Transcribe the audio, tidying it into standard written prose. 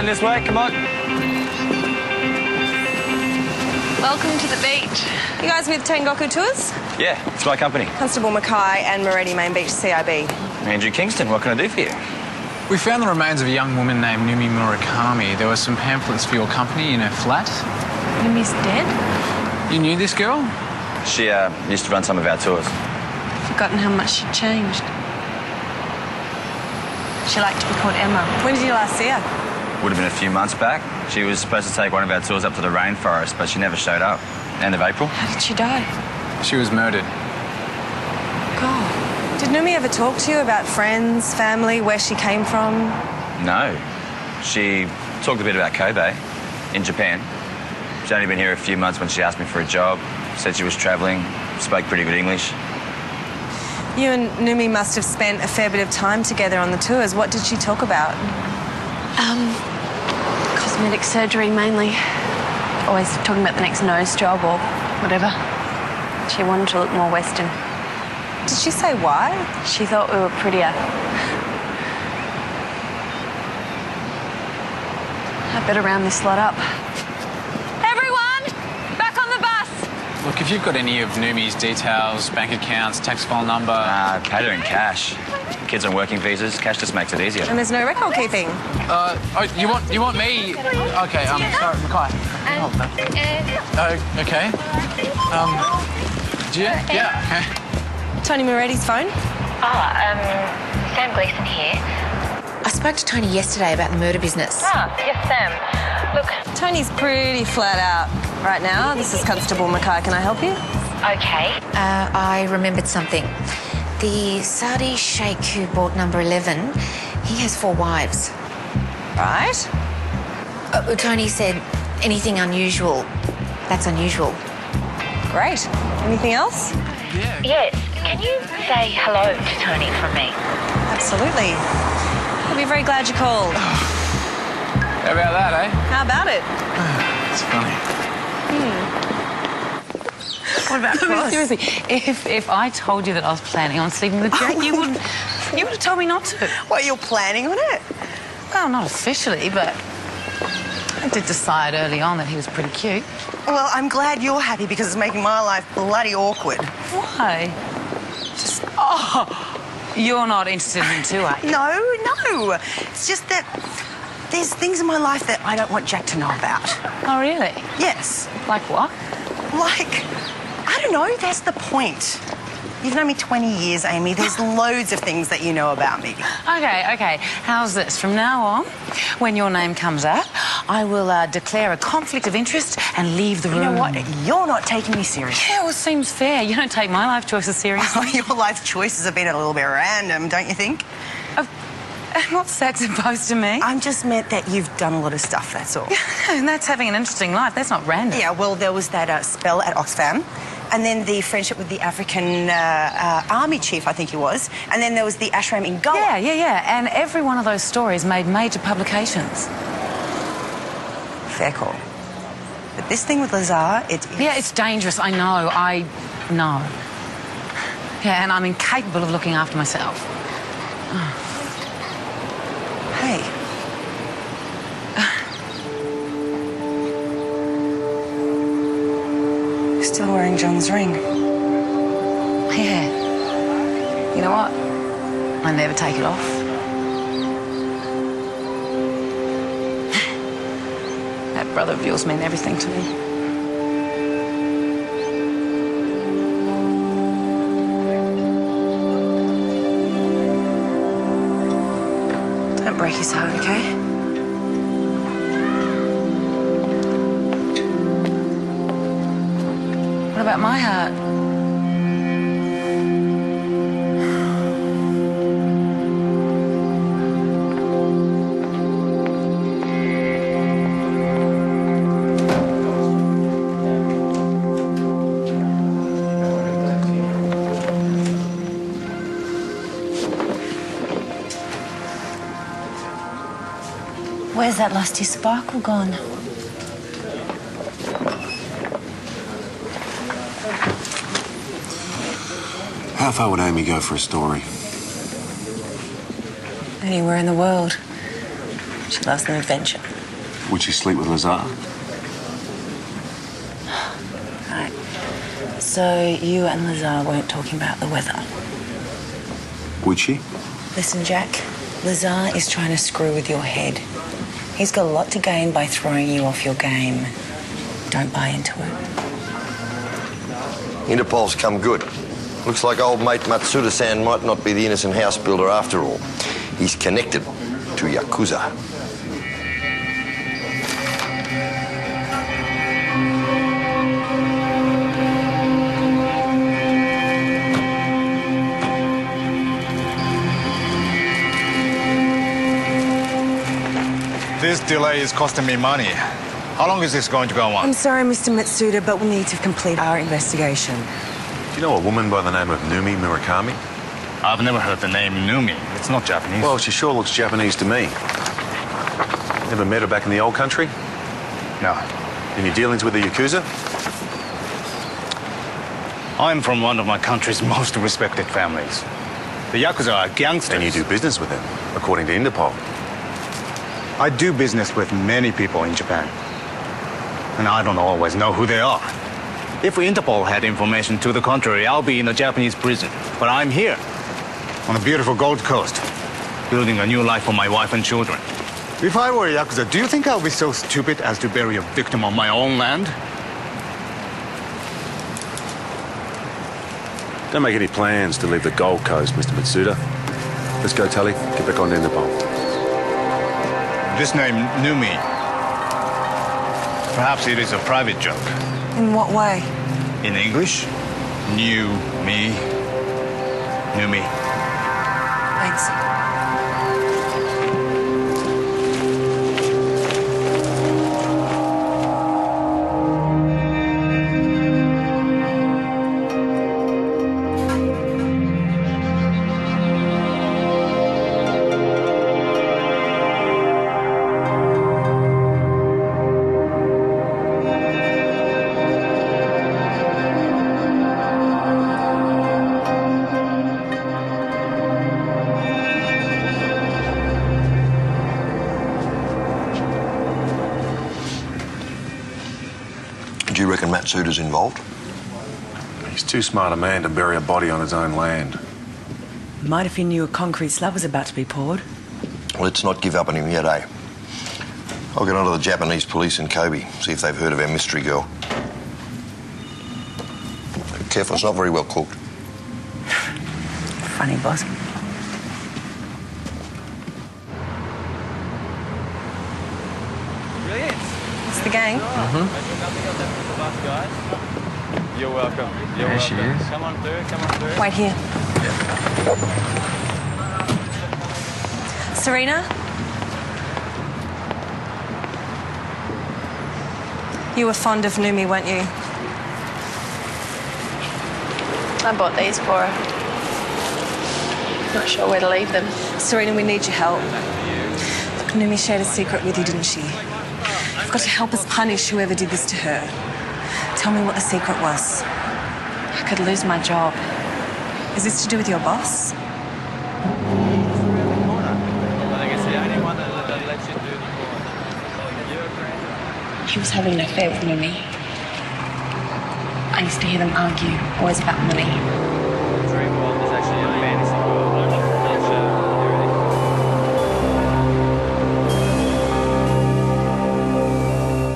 Heading this way, come on. Welcome to the beach. You guys with Tengoku Tours? Yeah, it's my company. Constable Mackay and Moretti Main Beach CIB. Andrew Kingston, what can I do for you? We found the remains of a young woman named Numi Murakami. There were some pamphlets for your company in her flat. Numi's dead? You knew this girl? She used to run some of our tours. Forgotten how much she'd changed. She liked to be called Emma. When did you last see her? Would have been a few months back. She was supposed to take one of our tours up to the rainforest, but she never showed up. End of April. How did she die? She was murdered. God. Did Numi ever talk to you about friends, family, where she came from? No. She talked a bit about Kobe in Japan. She'd only been here a few months when she asked me for a job. Said she was travelling, spoke pretty good English. You and Numi must have spent a fair bit of time together on the tours. What did she talk about? Cosmetic surgery mainly. Always talking about the next nose job or whatever. She wanted to look more Western. Did she say why? She thought we were prettier. I better round this lot up. Everyone, back on the bus! Look, if you've got any of Numi's details, bank accounts, tax file number... Pay her in cash. Kids on working visas, cash just makes it easier. And there's no record keeping. You want me? Okay, sorry, Mackay. Okay. Yeah, okay. Tony Moretti's phone? Sam Gleason here. I spoke to Tony yesterday about the murder business. Yes, Sam. Look, Tony's pretty flat out right now. This is Constable Mackay. Can I help you? okay. I remembered something. The Saudi sheikh who bought number 11, he has 4 wives. Right. Tony said anything unusual, that's unusual. Great. Anything else? Yeah. Yes, can you say hello to Tony from me? Absolutely. I'll be very glad you called. How about that, eh? How about it? It's funny. What about Cross? Seriously, if I told you that I was planning on sleeping with Jack, you would have told me not to. What, you're planning on it? Well, not officially, but I did decide early on that he was pretty cute. Well, I'm glad you're happy because it's making my life bloody awkward. Why? You're not interested in him too, are you? No. It's just that there's things in my life that I don't want Jack to know about. Oh, really? Yes. Like what? Like, I don't know, that's the point. You've known me 20 years, Amy. There's loads of things that you know about me. Okay. How's this? From now on, when your name comes up, I will declare a conflict of interest and leave the room. You know what? You're not taking me seriously. Yeah, well, it seems fair. You don't take my life choices seriously. Your life choices have been a little bit random, don't you think? What's that supposed to mean? I'm just meant that you've done a lot of stuff, that's all. And that's having an interesting life. That's not random. Yeah, well, there was that spell at Oxfam, and then the friendship with the African army chief, I think he was, and then there was the ashram in Goa. Yeah. And every one of those stories made major publications. Fair call. But this thing with Lazar, it is... Yeah, it's dangerous, I know. Yeah, and I'm incapable of looking after myself. Hey. You're still wearing John's ring. Yeah. You know what? I never take it off. That brother of yours meant everything to me. Don't break his heart, okay? What about my heart? Where's that lusty sparkle gone? How far would Amy go for a story? Anywhere in the world. She loves an adventure. Would she sleep with Lazar? Right. So you and Lazar weren't talking about the weather? Would she? Listen, Jack, Lazar is trying to screw with your head. He's got a lot to gain by throwing you off your game. Don't buy into it. Interpol's come good. Looks like old mate Matsuda-san might not be the innocent house builder after all. He's connected to Yakuza. This delay is costing me money. How long is this going to go on? I'm sorry, Mr. Matsuda, but we need to complete our investigation. Do you know a woman by the name of Numi Murakami? I've never heard the name Numi. It's not Japanese. Well, she sure looks Japanese to me. Never met her back in the old country? No. Any dealings with the Yakuza? I'm from one of my country's most respected families. The Yakuza are gangsters. And you do business with them, according to Interpol. I do business with many people in Japan. And I don't always know who they are. If Interpol had information to the contrary, I'll be in a Japanese prison. But I'm here, on the beautiful Gold Coast, building a new life for my wife and children. If I were a Yakuza, do you think I'll be so stupid as to bury a victim on my own land? Don't make any plans to leave the Gold Coast, Mr. Matsuda. Let's go, Tully. Get back on to Interpol. This name, Numi. Perhaps it is a private joke. In what way? In English, new me, Numi. Thanks. Do you reckon Matsuda's involved? He's too smart a man to bury a body on his own land. Might if he knew a concrete slab was about to be poured. Let's not give up on him yet, eh? I'll get onto the Japanese police in Kobe, see if they've heard of our mystery girl. Careful, it's not very well cooked. Funny, boss. It's the gang. You're welcome. There she is. Come on through. Wait here. Serena? You were fond of Numi, weren't you? I bought these for her. Not sure where to leave them. Serena, we need your help. Look, Numi shared a secret with you, didn't she? You've got to help us punish whoever did this to her. Tell me what the secret was. I could lose my job. Is this to do with your boss? He was having an affair with Numi. I used to hear them argue, always about money.